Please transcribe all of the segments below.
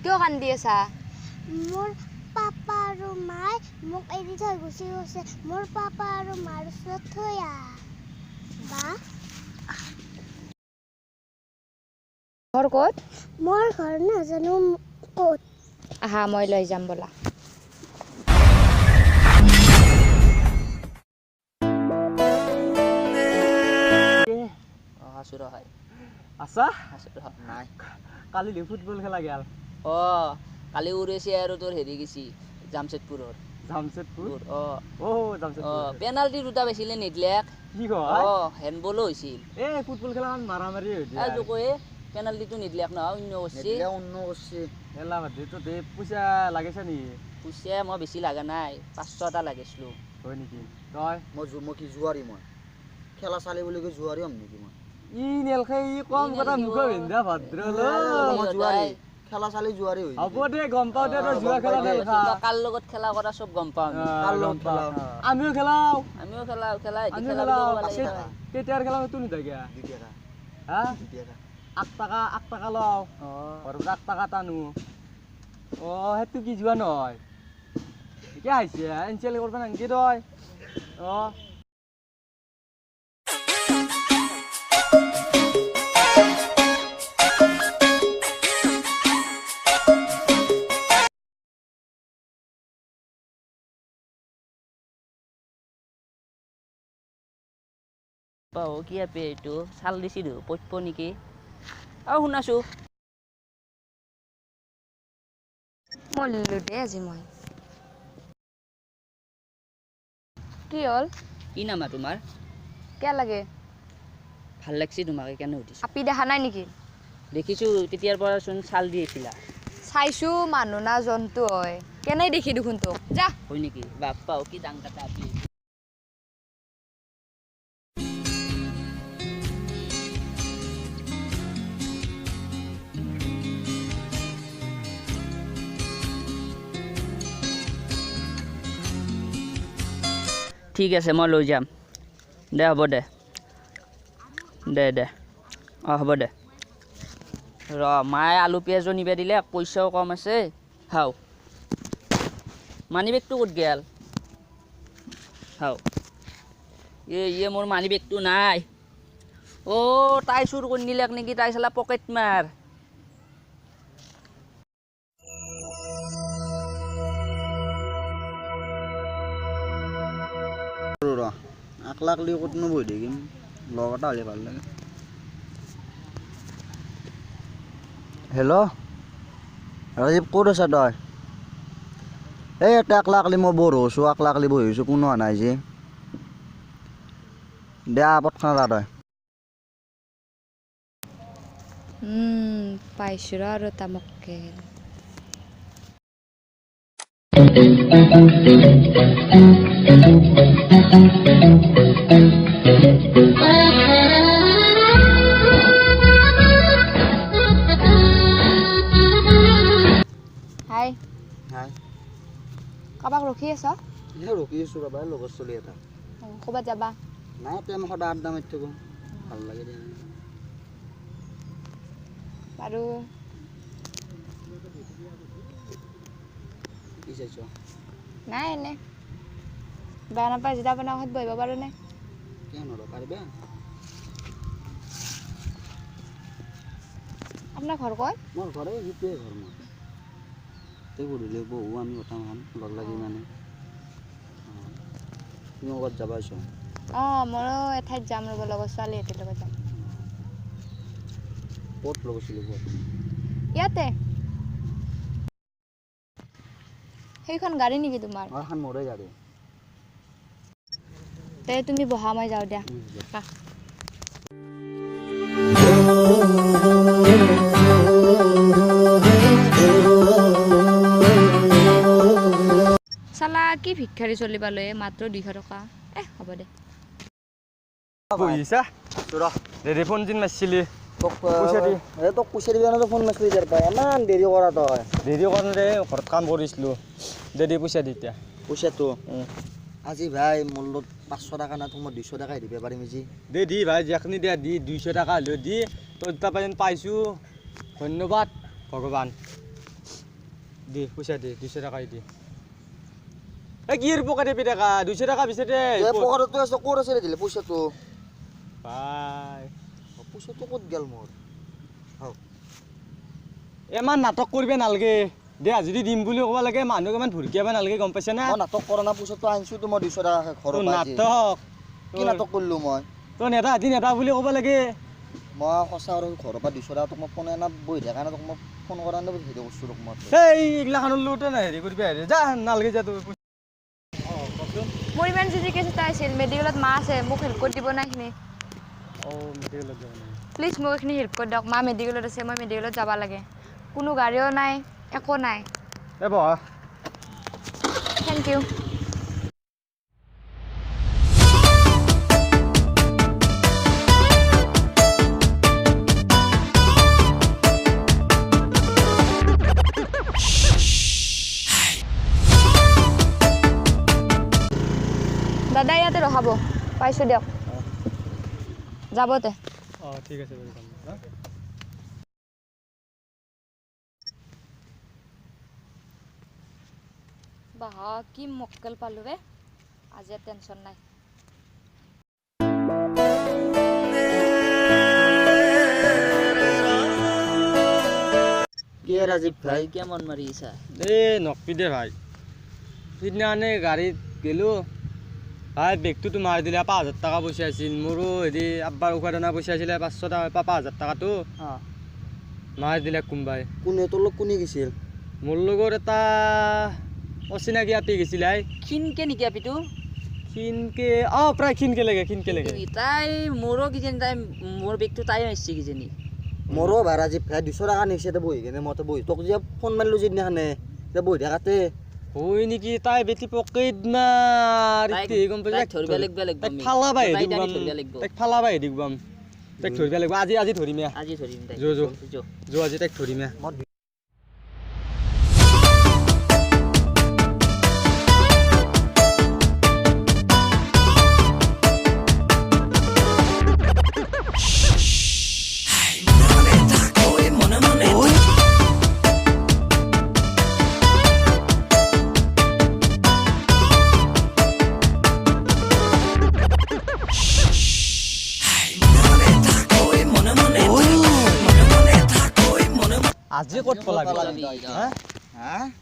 কিয় কান্দি আছা মোৰ পাপা আৰু মাই মোক এৰি থৈ গুচি গৈছে মোৰ পাপা আৰু মাৰ ওচৰত থৈ আহ বা ঘৰ ক'ত মোৰ ঘৰ নাজানো ক'ত আহা মই লৈ যাম বলা হাসুরা হয় আছা হাসুরা নাই কালি ফুটবল খেলা গেল ও কালি উড়েছে আর তোর হেরি গেছি জামশেদপুরের জামশেদপুর ও ও জামশেদপুর পেনাল্টি দুটা বেছিলে নিদলেক কি কয় হ্যান্ডবলও হইছিল এ ফুটবল খেলা মারামারি হইছে আজ কয়ে পেনাল্টিটো নিদলেক না অন্য করছে এলা বাদে তো দে পয়সা লাগেছে নি পুষে মই বেছি লাগা নাই 500টা লাগিছিল হয় নেকি তই মই কি জুৱাৰী মই খেলা চালি বুলি কৈ জুৱাৰী হম নেকি মই ই নেলখে ই কম কথা মুখ বিন্ধা ভদ্ৰ মই জুৱাৰী খেলা চালি জুৱাৰী হৈ হ'ব দে গম পাও দে তই জুৱা খেলা নেলখা কাল লগত খেলা কৰা সব গম পাও কাল লগত খেলা আমিও খেলাও আমিও খেলা আমিও খেলাও কেতিয়াৰ খেলা তুনি থাকে দুটিয়া হা দুটিয়া 8 টাকা লও আৰু 8 টাকা টানো ও হেতু কি জুৱা নহয় কি আইছে এনচেল কৰবা নাংকি তই ও পাও কি আপে এইটো চাল দিছিলো পইপ নেকি আৰু শুনাছো মই ললো দে আজি মই কি হ'ল কি নামা তোমাৰ কিয় লাগে ভাল লাগছি তোমাক কেনে উঠিছ আপি দেখা নাই নেকি দেখিছো তেতিয়াৰ পৰা চোন চাল দি আছিলা চাইছো মানুহ না জন্তু হয় কেনে দেখি দেখোন তোক যা হয় নেকি বাপ্পাও কি ডাং কাটা আপি ঠিক আছে মই লৈ যাম দে হ'ব দে হ'ব দে ৰ মায়ে আলু পিঁয়াজো নিবে দিলে পইচাও কম আছে হাও মানি বেগটো ক'ত গেল হাও ইয়ে মোৰ মানি বেগটো নাই তাই চুৰ কৰি নিলাক নেকি তাই চালা পকেট মাৰ আকলাকলি ক'তনো বহি থাকিম লগ এটা হ'লে ভাল লাগে হেল্ল' ৰাজীৱ ক'ত আছা তই এই এটা আকলাকলি মই বৰ হৈছোঁ আকলাকলি বহি হৈছোঁ কোনো হোৱা নাই যে বেয়া পটখানা তই পাইছো আৰু তামককে হাই হাই কাবাক ৰখি আছ ৰখি আছোঁ ৰ'বা লগত চলি এটা ক'ৰবাত যাবা নাই তেওঁ মই সদায় আড্ডা মাৰি থাকোঁ ভাল লাগে দে বাৰু কি চাইছ নাই এনে বেয়া নাপায় যেতিয়া আপোনাৰ ঘৰত বহিব পাৰোঁ নে কিয় নৰহ পাৰিবা আপোনাৰ ঘৰ ক'ত মোৰ ঘৰে সেইটোৱে ঘৰ মোৰ তই গধূলি বহু আমি বৰ্তমান লগ লাগি মানে তুমি ক'ৰবাত যাবাইছ ময়ো এঠাইত যাম ৰ'ব লগৰ ছোৱালী এটিৰ লগত যাম ক'ত লগ আছিলোঁ ক'ত ইয়াতে সেইখন গাড়ী নেকি তোমাৰ এখন মোৰে গাড়ী তে তুমি বহা মই যাওঁ দিয়া চালা কি ভিক্ষাৰী চলি পালে মাত্ৰ 200 টকা হ'ব দে বহিছা দে ফোন জিন মাৰছিলি তোক পইচা দিবি কাৰণে ফোন মাৰিছিলোঁ তাৰ পৰা ইমান দেৰি কৰা তই দেৰি কৰা দে ঘৰত কাম কৰিছিলোঁ দে পইচা দি এতিয়া পইচাটো আজি ভাই মোৰ লগত 500 টাকা না তোমাক 200 টাকা দিব পাৰিম আজি দি ভাই যেখনি দিয়া দি 200 টাকা হ'লেও দি তোৰ তাৰপৰা পাইছোঁ ধন্যবাদ ভগৱান দে পইচা দে 200 টাকাই দে এ কি পকেটে টাকা 200 টাকা পিছে দে এ পকেটত আছে ক'ত আছে দিলে পইচাটো ভাই পইচাটো ক'ত গেল মোৰ এমান নাটক কৰিবে নালগে দে আজি দিম বুলি ক'ব লাগে মানুহক ইমান ভুৰকিয়াব নালগে গম পাইছা না মই নাটক কৰা না পইচাটো আনিছো তো মই 200 টাকা ঘৰৰ পৰা আজি। নাটক কি নাটক কৰিলো মই তই নেতা আজি নেতা বুলি ক'ব লাগে মই সঁচা আৰু ঘৰৰ পৰা 200 টাকা তোক মই ফোন এনা বহি থকা কাৰণে তোক মই ফোন কৰা নাই হেৰি কৰিছো তোক মই এই এইগিলাখানৰ লগতে নাই হেৰি কৰিবি হেৰি যা নালগে যা তই কচোন মোৰ ইমান যি কেছ এটা আছিল মেডিকেলত মা আছে মোক হেল্প কৰি দিব না এইখিনি মেডিকেলত যাব প্লিজ মোক এইখিনি হেল্প কৰি দিয়ক মা মেডিকেলত আছে মই মেডিকেলত যাব লাগে কোনো গাড়ীও নাই একো নাই এ বহ থেংক ইউ দাদা ইয়াতে ৰখাব পাইছোঁ দিয়ক যাবতে ঠিক আছে বাহ কি মক্কেল পালো ৰে আজি টেনশ্যন নাই কি ৰাজীব ভাই কেমন মাৰিছা এ নকপি দে ভাই সিদিনাখনে গাড়ীত গেলো ভাই বেগটোতো মাৰি দিলে 5000 টাকা পইচা আছিল মোৰো হেৰি আব্বাৰ উখোৱা দানা পইচা আছিলে 500 টাকা 5000 টাকাটো মাৰি দিলে কোনবাই কোনে তোৰ লগ কোনে গৈছিল মোৰ লগত এটা অচিনাকি আপি গৈছিলে খিনকে নেকি আপিটো খিনকে প্ৰায় খিনকে লাগে তাই মোৰো কিজানি তাই মোৰ বেগটো তাই আহিছে কিজানি মোৰো ভাই ৰাজীৱ ভাই 200 টাকা নিছে দে বহি কেনে মতে বহি তোক যে ফোন মাৰিলো যিদিনাখনে দে বহি থাকাতে হয় নেকি তাই বেটি পকেট মাৰি গম পাইছা তাই ধৰিব লাগিব তাইক ফালাবাই তাই দিবাম ধৰিব লাগিব তাইক ফালাবাই দিবাম তাইক ধৰিব লাগিব আজি ধৰিমে আজি ধৰিম তাই যো আজি তাইক ধৰিমে আজি ক'ত পলাবি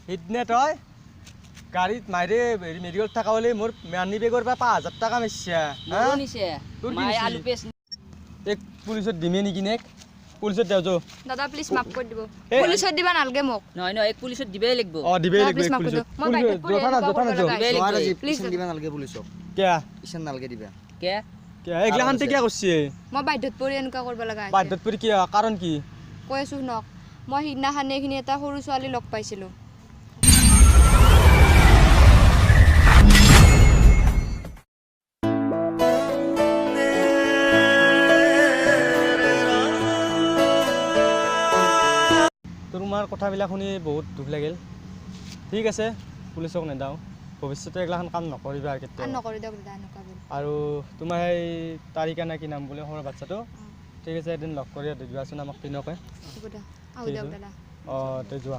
সিদিনে তই গাড়ীত মাৰি মেডিকেলত থকা বুলি মোৰ মানি বেগৰ পৰা 5000 টাকা মাৰিছা মোৰো নিছে তোৰ কি মাই নিছে? আলু পেষ্ট এক পুলিচত দিমে নেকি নে পুলিচত দেও যো দাদা প্লিজ মাফ কৰি দিব এই, পুলিচত দিবা নালগে মোক নহয় নহয় এক পুলিচত দিবই লাগিব দিবেই দাদা, লাগিব please মাফ কৰি পুলিচত দিয়ক। মই বাইকত পৰি জোঠা না এনেকুৱা কৰিব লগা দিবই লাগিব। ৰাজীৱ Please, ইছান দিবা নালগে পুলিচক কিয়া ইছান নালগে দিবা কে এইগিলাখানতে কিয়া কৰিছে মই বাধ্যত পৰি এনেকুৱা কৰিব লগা হৈছে বাধ্যত পৰি কিয়া কাৰণ কি কৈ আছোঁ শুনক মই সিদিনাখনে এইখিনি এটা সৰু ছোৱালী লগ পাইছিলোঁ তোমাৰ কথাবিলাক শুনি বহুত দুখ লাগিল ঠিক আছে পুলিচক নেদাওঁ ভৱিষ্যতে এইগিলাখান কাম নকৰিবা আৰু কেতিয়াও নকৰি দিয়ক দাদা এনেকুৱা বুলি আৰু তোমাৰ সেই তাৰিকা নে কি নাম বুলি সৰু বাচ্চাটো ঠিক আছে এদিন লগ কৰি দিবাচোন আমাক তিনকে হ'ব দিয়ক আহো দিয়ক দাদা তে যোৱা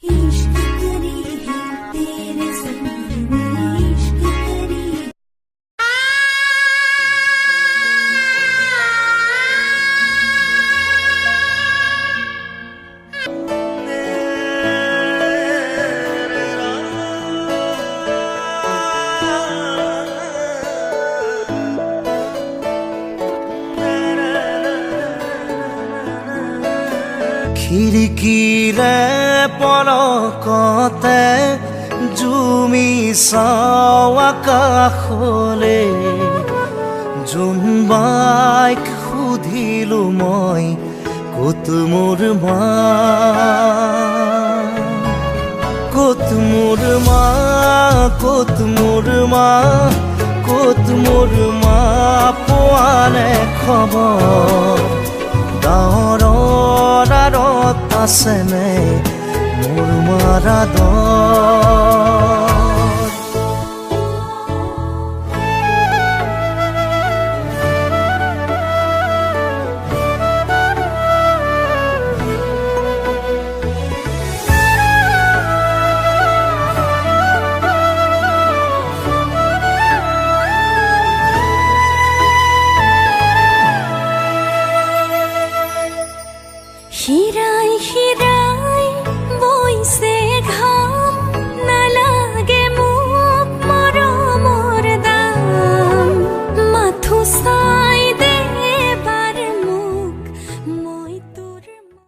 इश्क करी है तेरे संग में इश्क करी খিৰিকীৰে পলকতে জুমি চাওঁ আকাশলে জোনবাইক সুধিলো মই ক'ত মোৰ মা ক'ত মোৰ মা ক'ত মোৰ মা ক'ত মোৰ খবৰ গাঁৱৰ আঁৰত আছেনে মোৰ মাৰা দৰ শিৰাই শিৰাই